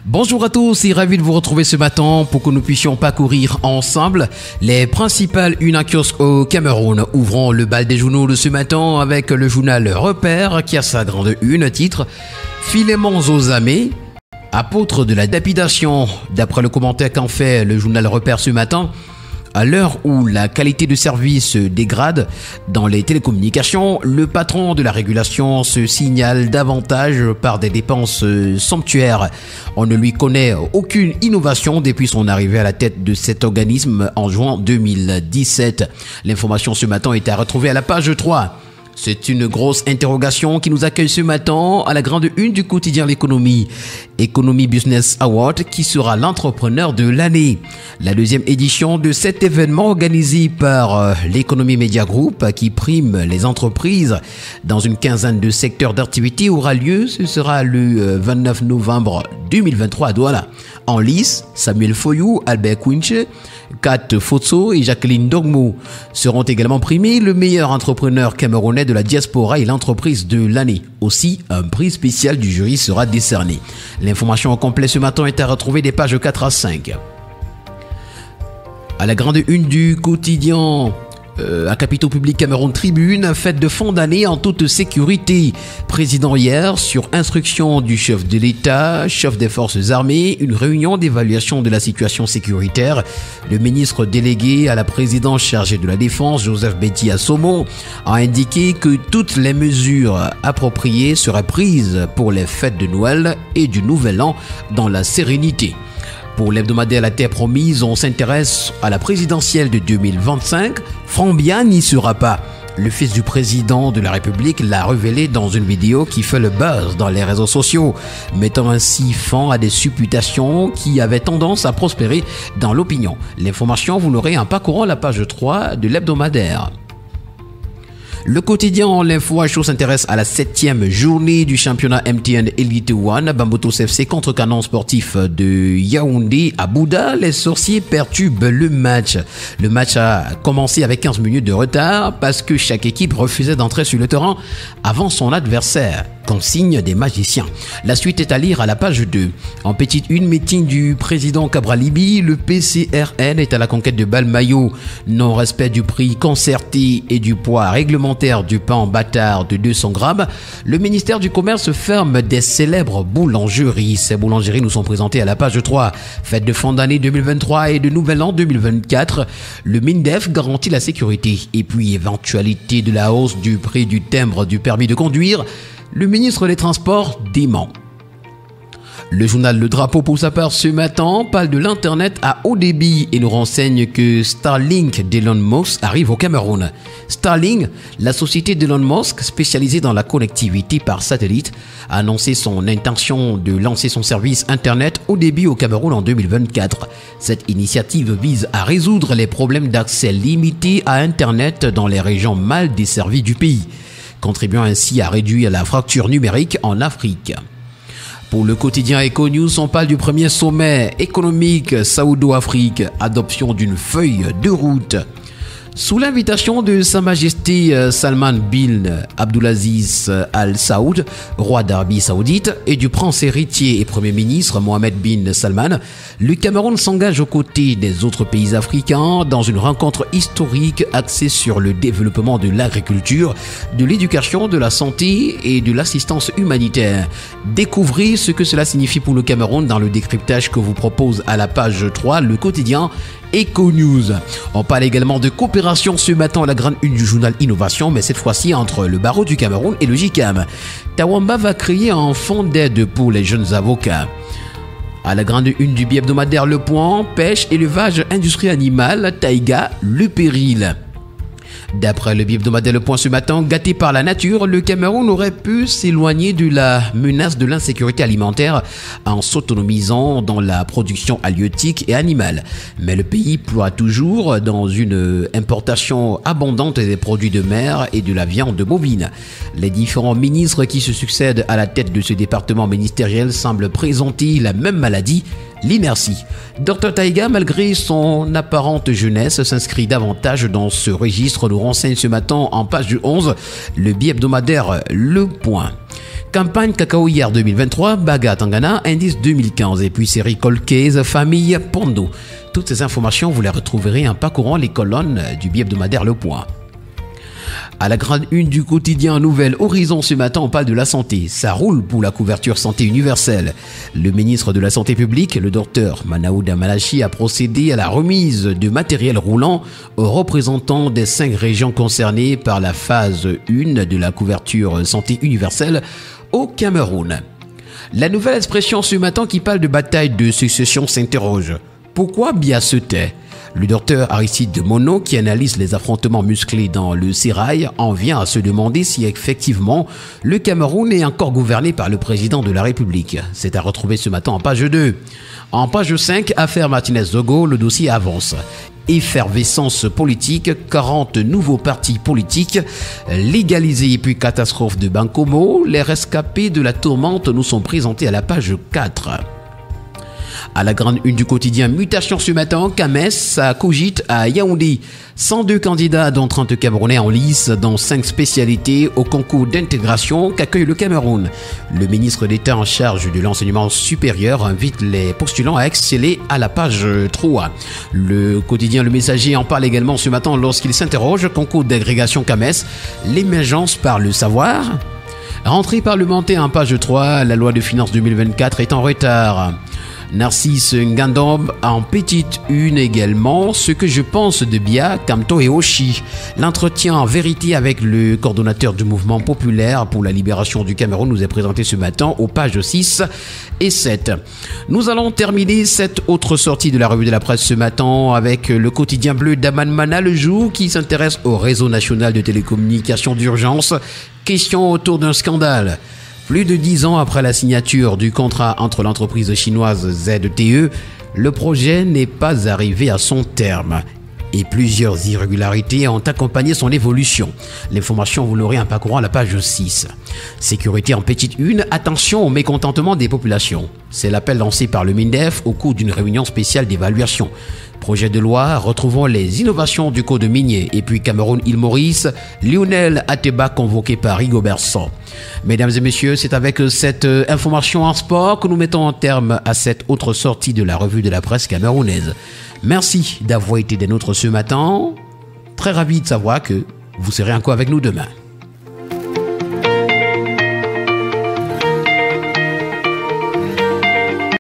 Bonjour à tous et ravi de vous retrouver ce matin pour que nous puissions parcourir ensemble les principales unes à kiosque au Cameroun. Ouvrons le bal des journaux de ce matin avec le journal Repère qui a sa grande une, titre Philémon Zozamé, apôtre de la lapidation. D'après le commentaire qu'en fait le journal Repère ce matin, à l'heure où la qualité de service se dégrade dans les télécommunications, le patron de la régulation se signale davantage par des dépenses somptuaires. On ne lui connaît aucune innovation depuis son arrivée à la tête de cet organisme en juin 2017. L'information ce matin est à retrouver à la page 3. C'est une grosse interrogation qui nous accueille ce matin à la grande une du quotidien L'économie. Economy Business Award qui sera l'entrepreneur de l'année. La deuxième édition de cet événement organisé par l'Economy Media Group qui prime les entreprises dans une quinzaine de secteurs d'activité aura lieu. Ce sera le 29 novembre 2023 à Douala. En lice, Samuel Foyou, Albert Quinche, Kat Fotso et Jacqueline Dogmo seront également primés le meilleur entrepreneur camerounais de la diaspora et l'entreprise de l'année. Aussi, un prix spécial du jury sera décerné. L'information au complet ce matin est à retrouver des pages 4 à 5. À la grande une du quotidien à Capitaux Public Cameroun Tribune, fête de fin d'année en toute sécurité. Président hier, sur instruction du chef de l'État, chef des forces armées, une réunion d'évaluation de la situation sécuritaire. Le ministre délégué à la présidence chargée de la Défense, Joseph Betty Assomo, a indiqué que toutes les mesures appropriées seraient prises pour les fêtes de Noël et du Nouvel An dans la sérénité. Pour l'hebdomadaire La Terre Promise, on s'intéresse à la présidentielle de 2025. Franck Biya n'y sera pas. Le fils du président de la République l'a révélé dans une vidéo qui fait le buzz dans les réseaux sociaux, mettant ainsi fin à des supputations qui avaient tendance à prospérer dans l'opinion. L'information, vous l'aurez en parcourant la page 3 de l'hebdomadaire. Le quotidien L'Info à chaud s'intéresse à la 7e journée du championnat MTN Elite One. Bamboto FC contre Canon Sportif de Yaoundé à Bouddha. Les sorciers perturbent le match. Le match a commencé avec 15 minutes de retard parce que chaque équipe refusait d'entrer sur le terrain avant son adversaire. Consigne des magiciens. La suite est à lire à la page 2. En petite une, meeting du président Cabralibi, le PCRN est à la conquête de Balmayo. Non-respect du prix concerté et du poids réglementaire du pain en bâtard de 200 grammes. Le ministère du Commerce ferme des célèbres boulangeries. Ces boulangeries nous sont présentées à la page 3. Fête de fin d'année 2023 et de Nouvel An 2024. Le MINDEF garantit la sécurité. Et puis, éventualité de la hausse du prix du timbre du permis de conduire. Le ministre des Transports dément. Le journal Le Drapeau pour sa part ce matin parle de l'Internet à haut débit et nous renseigne que Starlink d'Elon Musk arrive au Cameroun. Starlink, la société d'Elon Musk spécialisée dans la connectivité par satellite, a annoncé son intention de lancer son service Internet haut débit au Cameroun en 2024. Cette initiative vise à résoudre les problèmes d'accès limité à Internet dans les régions mal desservies du pays, contribuant ainsi à réduire la fracture numérique en Afrique. Pour le quotidien Econews, on parle du premier sommet économique Saoudo-Afrique, adoption d'une feuille de route. Sous l'invitation de Sa Majesté Salman bin Abdulaziz Al Saoud, roi d'Arabie Saoudite, et du prince héritier et premier ministre Mohamed bin Salman, le Cameroun s'engage aux côtés des autres pays africains dans une rencontre historique axée sur le développement de l'agriculture, de l'éducation, de la santé et de l'assistance humanitaire. Découvrez ce que cela signifie pour le Cameroun dans le décryptage que vous propose à la page 3 le quotidien Econews. On parle également de coopération ce matin à la grande une du journal Innovation, mais cette fois-ci entre le barreau du Cameroun et le JICAM. Tawamba va créer un fonds d'aide pour les jeunes avocats. À la grande une du bi-hebdomadaire Le Point, pêche, élevage, industrie animale, taïga, le péril. D'après le bi-hebdomadaire Le Point ce matin, gâté par la nature, le Cameroun aurait pu s'éloigner de la menace de l'insécurité alimentaire en s'autonomisant dans la production halieutique et animale. Mais le pays ploie toujours dans une importation abondante des produits de mer et de la viande bovine. Les différents ministres qui se succèdent à la tête de ce département ministériel semblent présenter la même maladie, l'inertie. Dr Taïga, malgré son apparente jeunesse, s'inscrit davantage dans ce registre, nous renseigne ce matin en page 11, le bi-hebdomadaire Le Point. Campagne cacaoyère 2023, Baga Tangana, indice 2015. Et puis série Colcase, famille Pondo. Toutes ces informations, vous les retrouverez en parcourant les colonnes du bi-hebdomadaire Le Point. À la grande une du quotidien Nouvel Horizon ce matin, on parle de la santé. Ça roule pour la couverture santé universelle. Le ministre de la Santé publique, le docteur Manaouda Malachi, a procédé à la remise de matériel roulant aux représentants des 5 régions concernées par la phase 1 de la couverture santé universelle au Cameroun. La nouvelle expression ce matin qui parle de bataille de succession s'interroge. Pourquoi bien se tait? Le docteur Aristide de Mono, qui analyse les affrontements musclés dans le sérail, en vient à se demander si effectivement le Cameroun est encore gouverné par le président de la République. C'est à retrouver ce matin en page 2. En page 5, affaire Martinez-Zogo, le dossier avance. Effervescence politique, 40 nouveaux partis politiques légalisés et puis catastrophe de Bankomo, les rescapés de la tourmente nous sont présentés à la page 4. À la grande une du quotidien Mutation ce matin, Kames cogite à Yaoundé. 102 candidats, dont 30 Camerounais en lice dans 5 spécialités au concours d'intégration qu'accueille le Cameroun. Le ministre d'État en charge de l'enseignement supérieur invite les postulants à exceller à la page 3. Le quotidien Le Messager en parle également ce matin lorsqu'il s'interroge. Concours d'agrégation Kames, l'émergence par le savoir. Rentrée parlementaire en page 3, la loi de finances 2024 est en retard. Narcisse Ngandom en petite une également, ce que je pense de Bia, Kamto et Oshi. L'entretien en vérité avec le coordonnateur du mouvement populaire pour la libération du Cameroun nous est présenté ce matin aux pages 6 et 7. Nous allons terminer cette autre sortie de la revue de la presse ce matin avec le quotidien bleu d'Aman Mana Le Jour qui s'intéresse au réseau national de télécommunications d'urgence. Question autour d'un scandale. Plus de 10 ans après la signature du contrat entre l'entreprise chinoise ZTE, le projet n'est pas arrivé à son terme et plusieurs irrégularités ont accompagné son évolution. L'information, vous l'aurez en parcourant la page 6. Sécurité en petite une, attention au mécontentement des populations. C'est l'appel lancé par le MINDEF au cours d'une réunion spéciale d'évaluation. Projet de loi, retrouvons les innovations du code minier et puis Cameroun-Île Maurice, Lionel Ateba convoqué par Rigobert Song. Mesdames et messieurs, c'est avec cette information en sport que nous mettons un terme à cette autre sortie de la revue de la presse camerounaise. Merci d'avoir été des nôtres ce matin. Très ravi de savoir que vous serez encore avec nous demain.